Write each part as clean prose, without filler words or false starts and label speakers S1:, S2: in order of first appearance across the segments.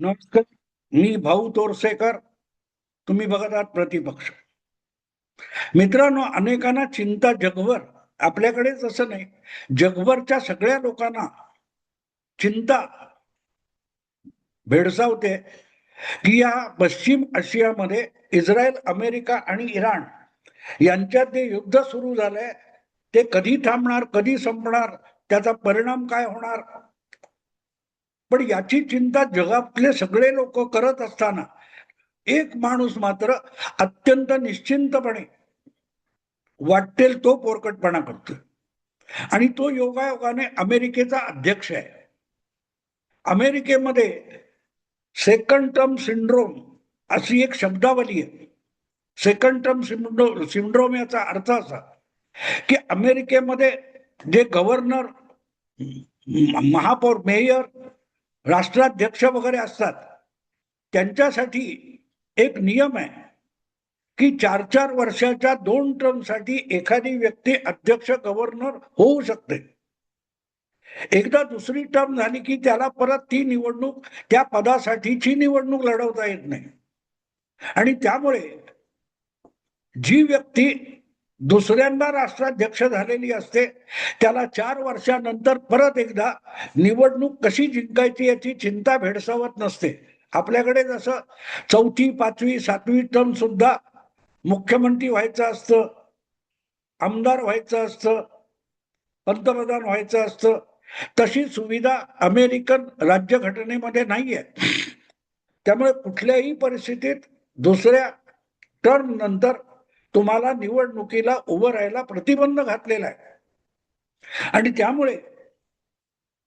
S1: नमस्कार. मी भाऊ तोरसेकर. तुम्ही बघत आहात प्रतिपक्ष. मित्रांनो, अनेकांना चिंता जगभर, आपल्याकडेच असं नाही, जगभरच्या सगळ्या लोकांना चिंता भेडसावते की या पश्चिम आशियामध्ये इस्रायल, अमेरिका आणि इराण यांच्यात जे युद्ध सुरू झालंय ते कधी थांबणार, कधी संपणार, त्याचा परिणाम काय होणार. पण याची चिंता जगातले सगळे लोक करत असताना एक माणूस मात्र अत्यंत निश्चिंतपणे वाटेल तो पोरकटपणा करतोय, आणि तो योगायोगाने अमेरिकेचा अध्यक्ष आहे. अमेरिकेमध्ये सेकंड टर्म सिंड्रोम अशी एक शब्दावली आहे. सेकंड टर्म सिंड्रोम याचा अर्थ असा की अमेरिकेमध्ये जे गव्हर्नर, महापौर, मेयर, राष्ट्राध्यक्ष वगैरे असतात त्यांच्यासाठी एक नियम आहे की 4-4 वर्षाच्या 2 टर्मसाठी एखादी व्यक्ती अध्यक्ष, गव्हर्नर होऊ शकते. एकदा दुसरी टर्म झाली की त्याला परत ती निवडणूक, त्या पदासाठीची निवडणूक लढवता येत नाही. आणि त्यामुळे जी व्यक्ती दुसऱ्यांदा राष्ट्राध्यक्ष झालेली असते त्याला 4 वर्षानंतर परत एकदा निवडणूक कशी जिंकायची याची चिंता भेडसावत नसते. आपल्याकडे जसं 4थी, 5वी, 7वी टर्म सुद्धा मुख्यमंत्री व्हायचं असतं, आमदार व्हायचं असतं, पंतप्रधान व्हायचं असतं, तशी सुविधा अमेरिकन राज्यघटनेमध्ये नाहीये. त्यामुळे कुठल्याही परिस्थितीत दुसऱ्या टर्म नंतर तुम्हाला निवडणुकीला उभं राहायला प्रतिबंध घातलेला आहे. आणि त्यामुळे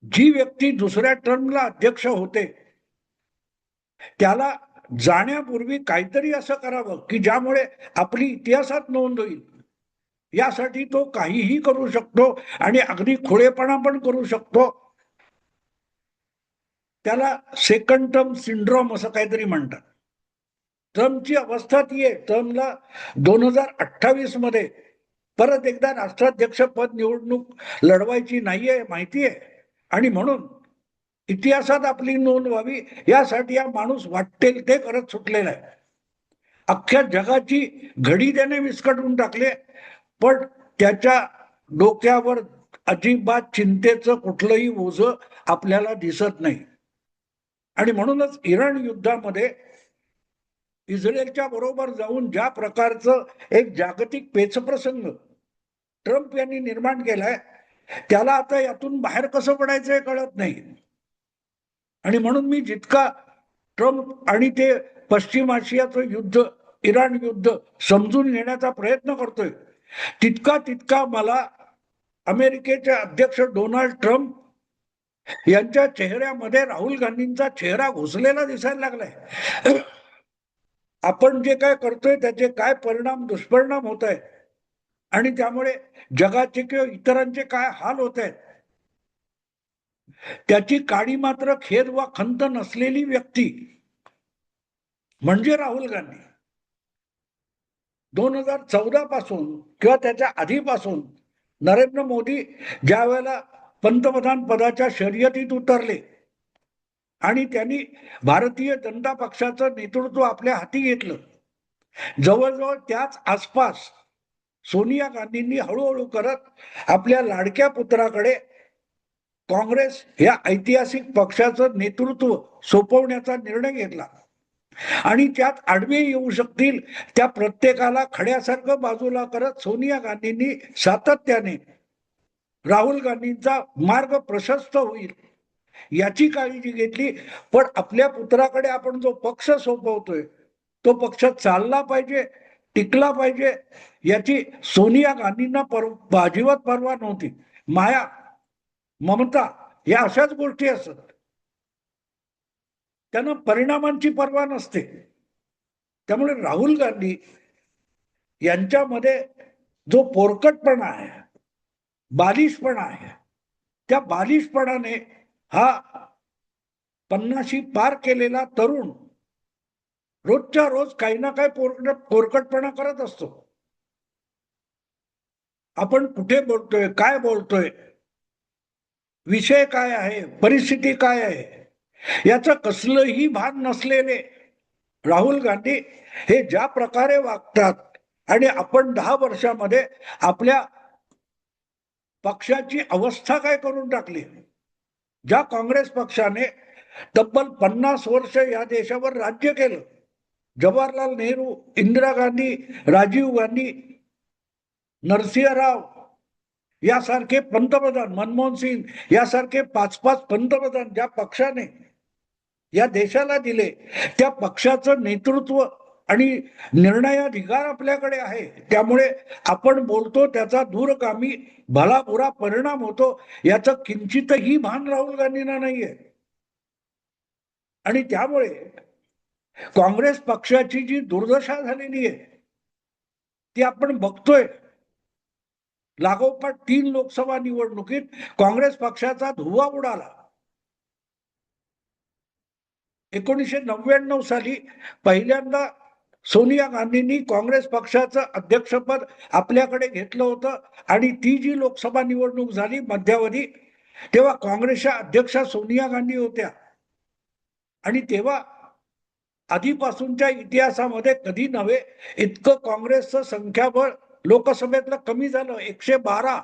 S1: जी व्यक्ती दुसऱ्या टर्मला अध्यक्ष होते त्याला जाण्यापूर्वी काहीतरी असं करावं की ज्यामुळे आपली इतिहासात नोंद होईल. यासाठी तो काहीही करू शकतो आणि अगदी खुळेपणा पण करू शकतो. त्याला सेकंड टर्म सिंड्रोम असं काहीतरी म्हणतात. ट्रम्पची अवस्था ती आहे, ट्रम्पला 2028 मध्ये परत एकदा राष्ट्राध्यक्ष पद निवडणूक लढवायची नाहीये, माहिती आहे. आणि म्हणून इतिहासात आपली नोंद व्हावी यासाठी हा माणूस वाटेल ते करत सुटलेला आहे. अख्ख्या जगाची घडी त्याने विस्कटून टाकले, पण त्याच्या डोक्यावर अजिबात चिंतेचं कुठलंही ओझं आपल्याला दिसत नाही. आणि म्हणूनच इराण युद्धामध्ये इस्रायलच्या बरोबर जाऊन ज्या प्रकारचं एक जागतिक पेचप्रसंग ट्रम्प यांनी निर्माण केलाय त्याला आता यातून बाहेर कसं पडायचं हे कळत नाही. आणि म्हणून मी जितका ट्रम्प आणि ते पश्चिम आशियाचं युद्ध, इराण युद्ध समजून घेण्याचा प्रयत्न करतोय तितका तितका मला अमेरिकेचे अध्यक्ष डोनाल्ड ट्रम्प यांच्या चेहऱ्यामध्ये राहुल गांधींचा चेहरा घुसलेला दिसायला लागलाय. आपण जे काय करतोय त्याचे काय परिणाम, दुष्परिणाम होत आहेत आणि त्यामुळे जगाचे किंवा इतरांचे काय हाल होत आहेत त्याची काडी मात्र खेद वा खंत नसलेली व्यक्ती म्हणजे राहुल गांधी. 2014 पासून किंवा त्याच्या आधीपासून नरेंद्र मोदी ज्या वेळेला पंतप्रधान पदाच्या शर्यतीत उतरले आणि त्यांनी भारतीय जनता पक्षाचं नेतृत्व आपल्या हाती घेतलं, जवळजवळ त्याच आसपास सोनिया गांधींनी हळूहळू करत आपल्या लाडक्या पुत्राकडे काँग्रेस या ऐतिहासिक पक्षाचं नेतृत्व सोपवण्याचा निर्णय घेतला. आणि त्यात आडवे येऊ शकतील त्या प्रत्येकाला खड्यासारखं बाजूला करत सोनिया गांधींनी सातत्याने राहुल गांधींचा मार्ग प्रशस्त होईल याची काळजी घेतली. पण आपल्या पुत्राकडे आपण जो पक्ष सोपवतोय तो पक्ष चालला पाहिजे, टिकला पाहिजे याची सोनिया गांधींना अजिबात पर्वा नव्हती. माया, ममता या अशाच गोष्टी असतात, त्यांना परिणामांची पर्वा नसते. त्यामुळे राहुल गांधी यांच्यामध्ये जो पोरकटपणा आहे, बालिशपणा आहे, त्या बालिशपणाने हा 50शी पार केलेला तरुण रोजच्या रोज काही ना काही पोरकटपणा करत असतो. आपण कुठे बोलतोय, काय बोलतोय, विषय काय आहे, परिस्थिती काय आहे याचं कसलंही भान नसलेले राहुल गांधी हे ज्या प्रकारे वागतात, आणि आपण 10 वर्षामध्ये आपल्या पक्षाची अवस्था काय करून टाकली. ज्या काँग्रेस पक्षाने तब्बल 50 वर्ष या देशावर राज्य केलं, जवाहरलाल नेहरू, इंदिरा गांधी, राजीव गांधी, नरसिंह राव यासारखे पंतप्रधान, मनमोहन सिंग यासारखे 5-5 पंतप्रधान ज्या पक्षाने या देशाला दिले, त्या पक्षाचं नेतृत्व आणि निर्णयाधिकार आपल्याकडे आहे. त्यामुळे आपण बोलतो त्याचा दूरगामी भला बुरा परिणाम होतो, याचं किंचितही भान राहुल गांधींना नाहीये. आणि त्यामुळे काँग्रेस पक्षाची जी दुर्दशा झालेली आहे ती आपण बघतोय. लागोपाठ 3 लोकसभा निवडणुकीत काँग्रेस पक्षाचा धुव्वा उडाला. 1999 साली पहिल्यांदा सोनिया गांधींनी काँग्रेस पक्षाचं अध्यक्षपद आपल्याकडे घेतलं होतं, आणि ती जी लोकसभा निवडणूक झाली मध्यावधी, तेव्हा काँग्रेसच्या अध्यक्षा सोनिया गांधी होत्या. आणि तेव्हा आधीपासूनच्या इतिहासामध्ये कधी नव्हे इतकं काँग्रेसचं संख्याबळ लोकसभेतलं कमी झालं. 112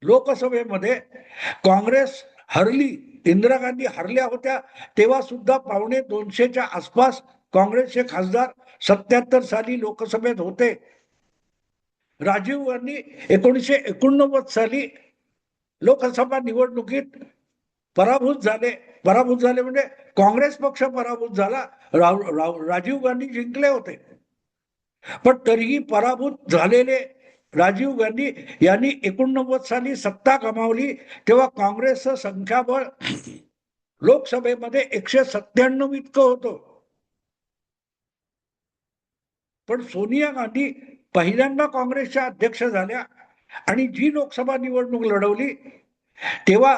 S1: लोकसभेमध्ये काँग्रेस हरली. इंदिरा गांधी हरल्या होत्या तेव्हा सुद्धा 250च्या आसपास काँग्रेसचे खासदार 77 साली लोकसभेत होते. राजीव गांधी 1989 साली लोकसभा निवडणुकीत पराभूत झाले म्हणजे काँग्रेस पक्ष पराभूत झाला. राजीव गांधी जिंकले होते, पण तरीही पराभूत झालेले राजीव गांधी यांनी 89 साली सत्ता गमावली. तेव्हा काँग्रेसचं संख्याबळ लोकसभेमध्ये 197 इतकं होतं. पण सोनिया गांधी पहिल्यांदा काँग्रेसच्या अध्यक्ष झाल्या आणि जी लोकसभा निवडणूक लढवली तेव्हा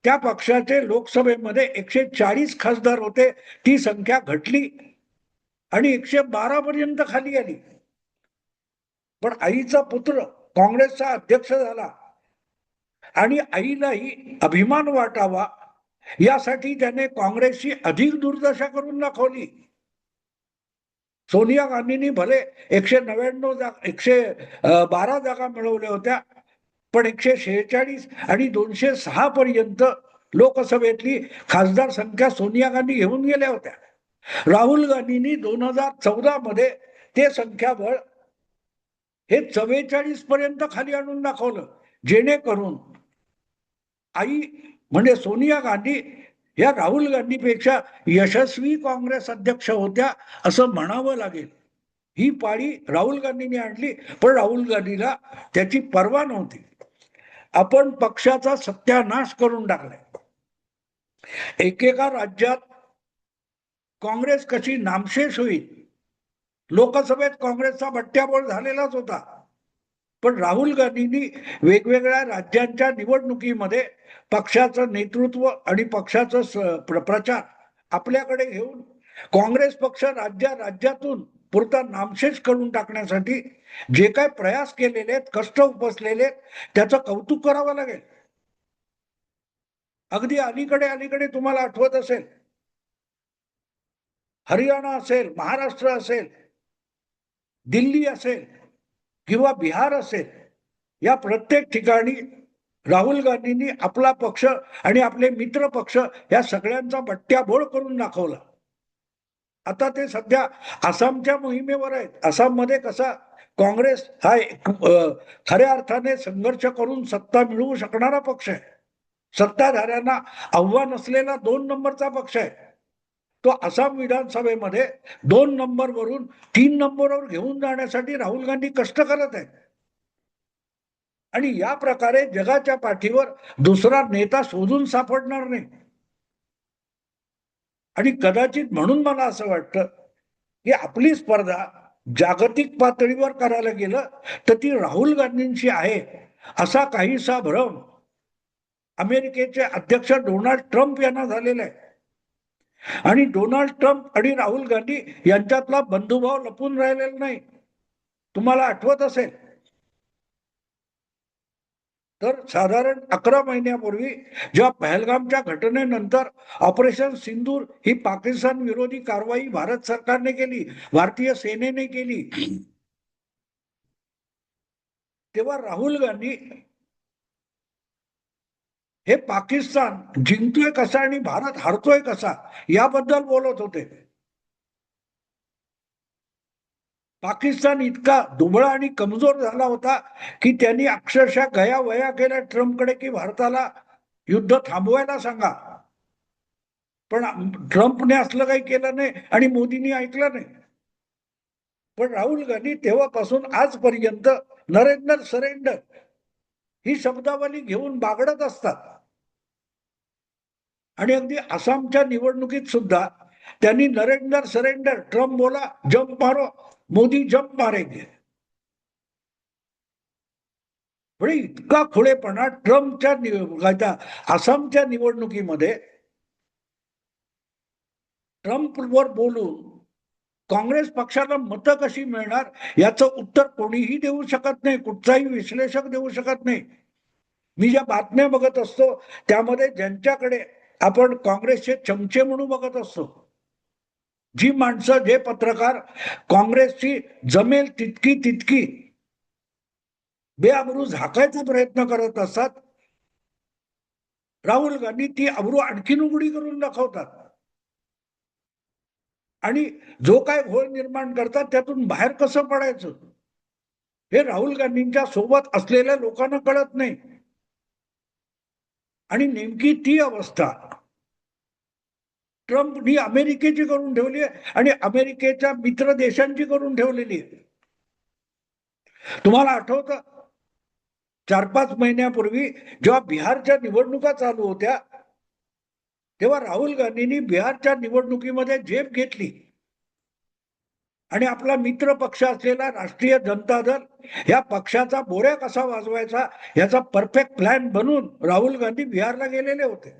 S1: त्या पक्षाचे लोकसभेमध्ये 140 खासदार होते. ती संख्या घटली आणि 112 पर्यंत खाली आली. पण आईचा पुत्र काँग्रेसचा अध्यक्ष झाला आणि आईलाही अभिमान वाटावा यासाठी त्याने काँग्रेसची अधिक दुर्दशा करून दाखवली. सोनिया गांधींनी भले 112 जागा मिळवल्या होत्या, पण 146 आणि 206 पर्यंत लोकसभेतली खासदार संख्या सोनिया गांधी घेऊन गेल्या होत्या. राहुल गांधींनी 2014 मध्ये ते संख्याबळ हे 44 पर्यंत खाली आणून दाखवलं, जेणेकरून आई म्हणजे सोनिया गांधी या राहुल गांधीपेक्षा यशस्वी काँग्रेस अध्यक्ष होत्या असं म्हणावं लागेल. ही पाळी राहुल गांधींनी आणली, पण राहुल गांधीला त्याची पर्वा नव्हती. आपण पक्षाचा सत्यानाश करून टाकलाय. एकेका राज्यात काँग्रेस कशी नामशेष होईल. लोकसभेत काँग्रेसचा बट्ट्याबोळ झालेलाच होता, पण राहुल गांधींनी वेगवेगळ्या राज्यांच्या निवडणुकीमध्ये पक्षाचं नेतृत्व आणि पक्षाचं प्रचार आपल्याकडे घेऊन काँग्रेस पक्ष राज्यातून पुरता नामशेष करून टाकण्यासाठी जे काय प्रयास केलेले आहेत, कष्ट उपसलेले, त्याचं कौतुक करावं लागेल. अगदी अलीकडे तुम्हाला आठवत असेल, हरियाणा असेल, महाराष्ट्र असेल, दिल्ली असेल किंवा बिहार असेल, या प्रत्येक ठिकाणी राहुल गांधींनी आपला पक्ष आणि आपले मित्र पक्ष या सगळ्यांचा बट्ट्याबोळ करून दाखवला. आता ते सध्या आसामच्या मोहिमेवर आहेत. आसाममध्ये कसा काँग्रेस हा खऱ्या अर्थाने संघर्ष करून सत्ता मिळवू शकणारा पक्ष आहे, सत्ताधाऱ्यांना आव्हान असलेला 2 नंबरचा पक्ष आहे. तो आसाम विधानसभेमध्ये 2 नंबरवरून 3 नंबरवर घेऊन जाण्यासाठी राहुल गांधी कष्ट करत आहेत. आणि या प्रकारे जगाच्या पाठीवर दुसरा नेता शोधून सापडणार नाही. आणि कदाचित म्हणून मला असं वाटतं की आपली स्पर्धा जागतिक पातळीवर करायला गेलं तर ती राहुल गांधींची आहे असा काहीसा भ्रम अमेरिकेचे अध्यक्ष डोनाल्ड ट्रम्प यांना झालेला आहे. आणि डोनाल्ड ट्रम्प आणि राहुल गांधी यांच्यातला बंधुभाव लपून राहिलेला नाही. तुम्हाला आठवत असेल तर साधारण 11 महिन्यापूर्वी जेव्हा पहलगामच्या घटनेनंतर ऑपरेशन सिंदूर ही पाकिस्तान विरोधी कारवाई भारत सरकारने केली, भारतीय सेनेने केली, तेव्हा राहुल गांधी हे पाकिस्तान जिंकतोय कसा आणि भारत हरतोय कसा याबद्दल बोलत होते. पाकिस्तान इतका दुबळा आणि कमजोर झाला होता की त्यांनी अक्षरशः गयावया केल्या ट्रम्पकडे की भारताला युद्ध थांबवायला सांगा. पण ट्रम्पने असलं काही केलं नाही आणि मोदींनी ऐकलं नाही. पण राहुल गांधी तेव्हापासून आजपर्यंत नरेंद्र सरेंडर ही शब्दावली घेऊन बागडत असतात. आणि अगदी आसामच्या निवडणुकीत सुद्धा त्यांनी नरेंद्र सरेंडर, ट्रम्प बोला जंप मारो, मोदी जंप मारेंगे. म्हणजे इतका खुळेपणा ट्रम्पच्या आसामच्या निवडणुकीमध्ये ट्रम्पवर बोलून काँग्रेस पक्षाला मतं कशी मिळणार याचं उत्तर कोणीही देऊ शकत नाही, कुठचाही विश्लेषक देऊ शकत नाही. मी ज्या बातम्या बघत असतो त्यामध्ये ज्यांच्याकडे आपण काँग्रेसचे चमचे म्हणून बघत असतो, जी माणसं, जे पत्रकार काँग्रेसची जमेल तितकी तितकी बेआबरू झाकायचा प्रयत्न करत असतात, राहुल गांधी ती अब्रू आणखीन उघडी करून दाखवतात आणि जो काय घोळ निर्माण करतात त्यातून बाहेर कसं पडायचं हे राहुल गांधींच्या सोबत असलेल्या लोकांना कळत नाही. आणि नेमकी ती अवस्था ट्रम्पनी अमेरिकेची करून ठेवली आहे आणि अमेरिकेच्या मित्र देशांची करून ठेवलेली आहे. तुम्हाला आठवतं 4-5 महिन्यापूर्वी जेव्हा बिहारच्या निवडणुका चालू होत्या तेव्हा राहुल गांधींनी बिहारच्या निवडणुकीमध्ये झेप घेतली आणि आपला मित्र पक्ष असलेला राष्ट्रीय जनता दल या पक्षाचा बोऱ्या कसा वाजवायचा याचा परफेक्ट प्लॅन बनून राहुल गांधी बिहारला गेलेले होते.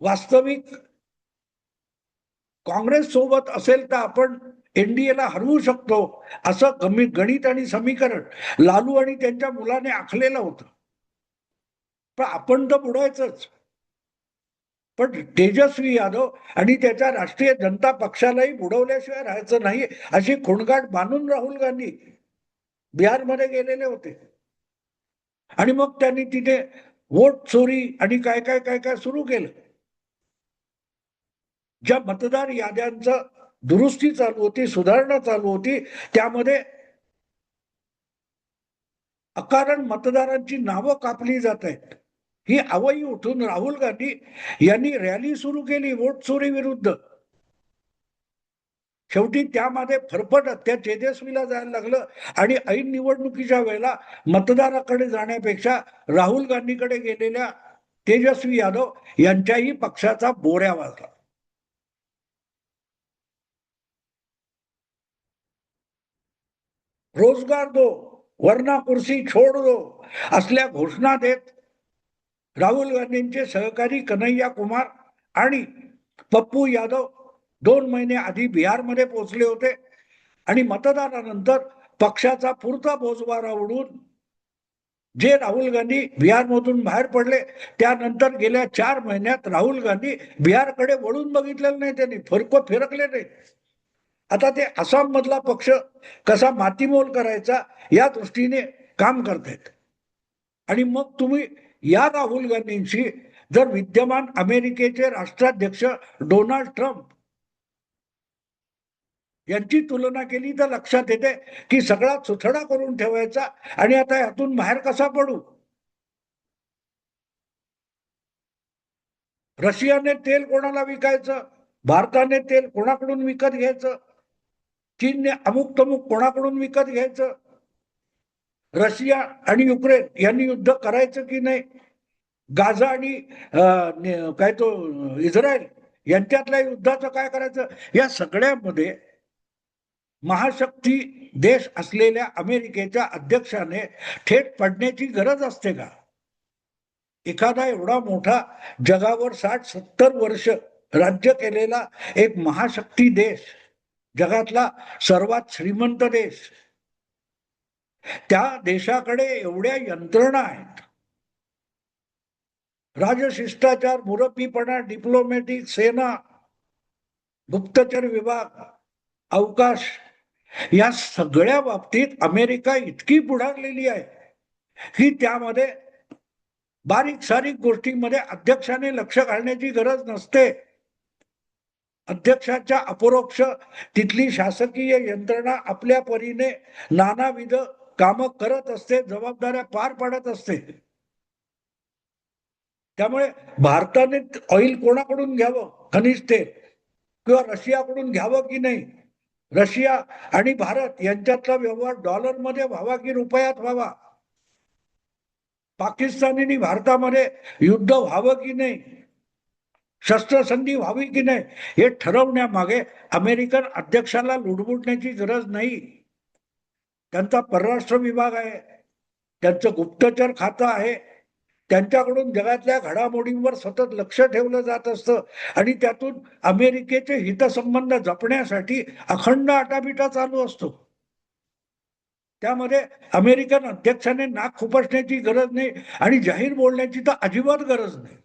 S1: वास्तविक काँग्रेस सोबत असेल तर आपण एनडीएला हरवू शकतो असं गणित आणि समीकरण लालू आणि त्यांच्या मुलाने आखलेलं होतं. पण आपण तर बुडायचंच. पण तेजस्वी यादव आणि त्याच्या राष्ट्रीय जनता पक्षालाही बुडवल्याशिवाय राहायचं नाही अशी खुणगाठ बांधून राहुल गांधी बिहारमध्ये गेलेले होते. आणि मग त्यांनी तिथे वोट चोरी आणि काय काय काय काय सुरू केलं. ज्या मतदार याद्यांचं दुरुस्ती चालू होती, सुधारणा चालू होती, त्यामध्ये अकारण मतदारांची नावं कापली जात आहेत. ही आवई उठून राहुल गांधी यांनी रॅली सुरू केली वोट चोरी विरुद्ध. शेवटी त्यामध्ये फरफट त्या तेजस्वीला जायला लागलं आणि ऐन निवडणुकीच्या वेळेला मतदाराकडे जाण्यापेक्षा राहुल गांधीकडे गेलेल्या तेजस्वी यादव यांच्याही पक्षाचा बोऱ्या वाजला. रोजगार दो वरना कुर्सी छोड दो असल्या घोषणा देत राहुल गांधींचे सहकारी कन्हैया कुमार आणि पप्पू यादव 2 महिने आधी बिहारमध्ये पोहोचले होते आणि मतदानानंतर पक्षाचा पुरता बोजवारा उडून जे राहुल गांधी बिहारमधून बाहेर पडले त्यानंतर गेल्या 4 महिन्यात राहुल गांधी बिहारकडे वळून बघितलेलं नाही, त्यांनी फिरकले नाही. आता ते आसाम मधला पक्ष कसा मातीमोल करायचा या दृष्टीने काम करतायत. आणि मग तुम्ही या राहुल गांधींशी जर विद्यमान अमेरिकेचे राष्ट्राध्यक्ष डोनाल्ड ट्रम्प यांची तुलना केली तर लक्षात येते की सगळा चुथडा करून ठेवायचा आणि आता यातून बाहेर कसा पडू. रशियाने तेल कोणाला विकायचं, भारताने तेल कोणाकडून विकत घ्यायचं, चीनने अमुक तमुक कोणाकडून विकत घ्यायचं, रशिया आणि युक्रेन यांनी युद्ध करायचं की नाही, गाझा आणि काय तो इस्रायल यांच्यातल्या युद्धाचं काय करायचं, या सगळ्यामध्ये महाशक्ती देश असलेल्या अमेरिकेच्या अध्यक्षाने थेट पडण्याची गरज असते का. एखादा एवढा मोठा जगावर 60-70 वर्ष राज्य केलेला एक महाशक्ती देश, जगातला सर्वात श्रीमंत देश, त्या देशाकडे एवढ्या यंत्रणा आहेत, राजशिष्टाचार, मुरब्बीपणा, डिप्लोमॅटिक, सेना, गुप्तचर विभाग, अवकाश, या सगळ्या बाबतीत अमेरिका इतकी पुढारलेली आहे की त्यामध्ये बारीक सारीक गोष्टींमध्ये अध्यक्षाने लक्ष घालण्याची गरज नसते. अध्यक्षाच्या अपरोक्ष तिथली शासकीय यंत्रणा आपल्या परीने नानाविध कामं करत असते, जबाबदाऱ्या पार पाडत असते. त्यामुळे भारताने ऑइल कोणाकडून घ्यावं, खनिज तेल, किंवा रशियाकडून घ्यावं की नाही, रशिया आणि भारत यांच्यातला व्यवहार डॉलरमध्ये व्हावा की रुपयात व्हावा, पाकिस्ताननी भारतामध्ये युद्ध व्हावं की नाही, शस्त्रसंधी व्हावी की नाही, हे ठरवण्यामागे अमेरिकन अध्यक्षाला लुडबुडण्याची गरज नाही. त्यांचा परराष्ट्र विभाग आहे, त्यांचं गुप्तचर खातं आहे, त्यांच्याकडून जगातल्या घडामोडींवर सतत लक्ष ठेवलं जात असतं आणि त्यातून अमेरिकेचे हितसंबंध जपण्यासाठी अखंड आटापिटा चालू असतो. त्यामध्ये अमेरिकन अध्यक्षाने नाक खुपसण्याची गरज नाही आणि जाहीर बोलण्याची तर अजिबात गरज नाही.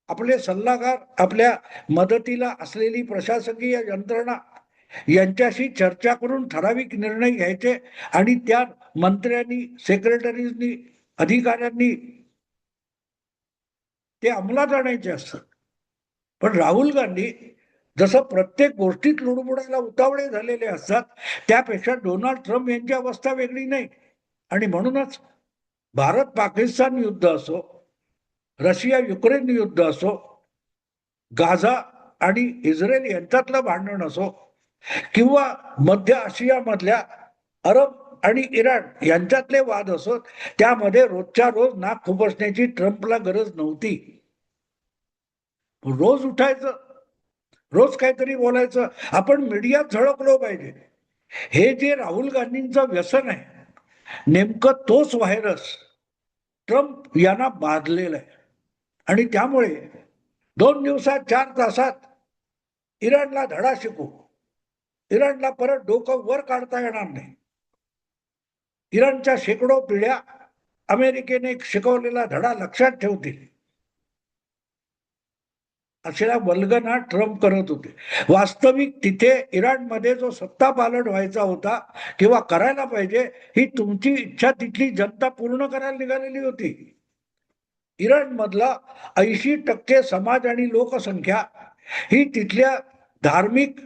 S1: आपले सल्लागार, आपल्या मदतीला असलेली प्रशासकीय यंत्रणा यांच्याशी चर्चा करून ठराविक निर्णय घ्यायचे आणि त्या मंत्र्यांनी, सेक्रेटरीजनी, अधिकाऱ्यांनी ते अंमलात आणायचे असतात. पण राहुल गांधी जसं प्रत्येक गोष्टीत लुडबुडायला उतावळे झालेले असतात, त्यापेक्षा डोनाल्ड ट्रम्प यांची अवस्था वेगळी नाही. आणि म्हणूनच भारत पाकिस्तान युद्ध असो, रशिया युक्रेन युद्ध असो, गाझा आणि इस्रायल यांच्यातलं भांडण असो, किंवा मध्य आशियामधल्या अरब आणि इराण यांच्यातले वाद असोत, त्यामध्ये रोजच्या रोज नाक खुपसण्याची ट्रम्पला गरज नव्हती. रोज उठायचं, रोज काहीतरी बोलायचं, आपण मीडियात झळकलो पाहिजे. हे जे राहुल गांधींचं व्यसन आहे, नेमकं तोच व्हायरस ट्रम्प यांना बाधलेला आहे. आणि त्यामुळे 2 दिवसात, 4 तासात इराणला धडा शिकू, इराणला परत डोकं वर काढता येणार नाही. इराणच्या शेकडो पिढ्या अमेरिकेने शिकवलेला धडा लक्षात ठेवतील, अशा वल्गना ट्रम्प करत होते. वास्तविक तिथे इराणमध्ये जो सत्ता पालट व्हायचा होता किंवा करायला पाहिजे, ही तुमची इच्छा तिथली जनता पूर्ण करायला निघालेली होती. इराण मधला 80% समाज आणि लोकसंख्या ही तिथल्या धार्मिक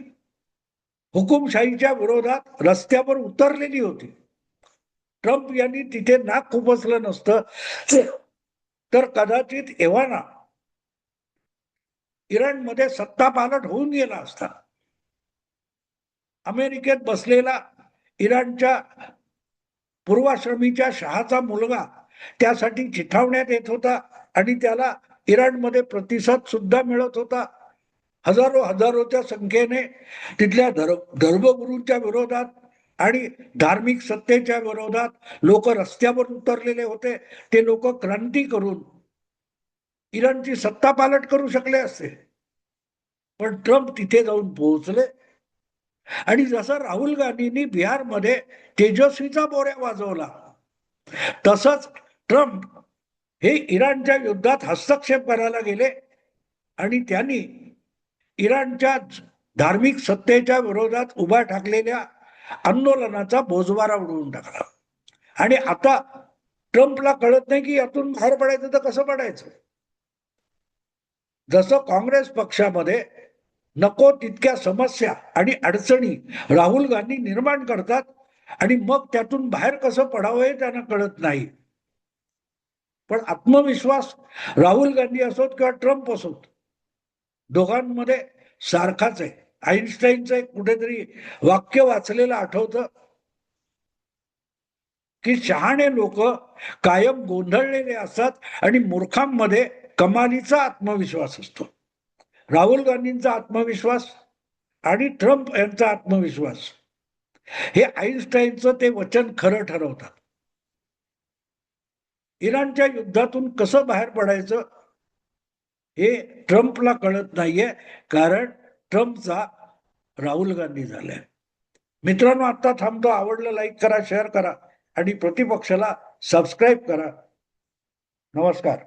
S1: हुकुमशाहीच्या विरोधात रस्त्यावर उतरलेली होती. ट्रम्प यांनी तिथे नाक खुपसलं नसतं तर कदाचित एव्हाना इराणमध्ये सत्ता पालट होऊन गेला असता. अमेरिकेत बसलेला इराणच्या पूर्वाश्रमीच्या शहाचा मुलगा त्यासाठी चिथावण्यात येत होता आणि त्याला इराणमध्ये प्रतिसाद सुद्धा मिळत होता. हजारोच्या संख्येने तिथल्या धर्मगुरूंच्या विरोधात आणि धार्मिक सत्तेच्या विरोधात लोक रस्त्यावर उतरलेले होते. ते लोक क्रांती करून इराणची सत्ता पालट करू शकले असते, पण ट्रम्प तिथे जाऊन पोहोचले. आणि जसं राहुल गांधींनी बिहारमध्ये तेजस्वीचा बोऱ्या वाजवला, तसंच ट्रम्प हे इराणच्या युद्धात हस्तक्षेप करायला गेले आणि त्यांनी इराणच्या धार्मिक सत्तेच्या विरोधात उभा ठाकलेल्या आंदोलनाचा बोजवारा उडवून टाकला. आणि आता ट्रम्पला कळत नाही की यातून बाहेर पडायचं तर कसं पडायचं. जसं काँग्रेस पक्षामध्ये नको तितक्या समस्या आणि अडचणी राहुल गांधी निर्माण करतात आणि मग त्यातून बाहेर कसं पडावं हे त्यांना कळत नाही. पण आत्मविश्वास राहुल गांधी असोत किंवा ट्रम्प असोत, दोघांमध्ये सारखाच आहे. आईन्स्टाईनचं एक कुठेतरी वाक्य वाचलेलं आठवतं की शहाणे लोक कायम गोंधळलेले असतात आणि मूर्खांमध्ये कमालीचा आत्मविश्वास असतो. राहुल गांधींचा आत्मविश्वास आणि ट्रम्प यांचा आत्मविश्वास हे आईन्स्टाईनचं ते वचन खरं ठरवतात. इराणच्या युद्धातून कसं बाहेर पडायचं हे ट्रम्पला कळत नाहीये, कारण ट्रम्पचा राहुल गांधी झालाय. मित्रांनो, आता थांबतो. आवडलं लाईक करा, शेअर करा आणि प्रतिपक्षाला सबस्क्राईब करा. नमस्कार.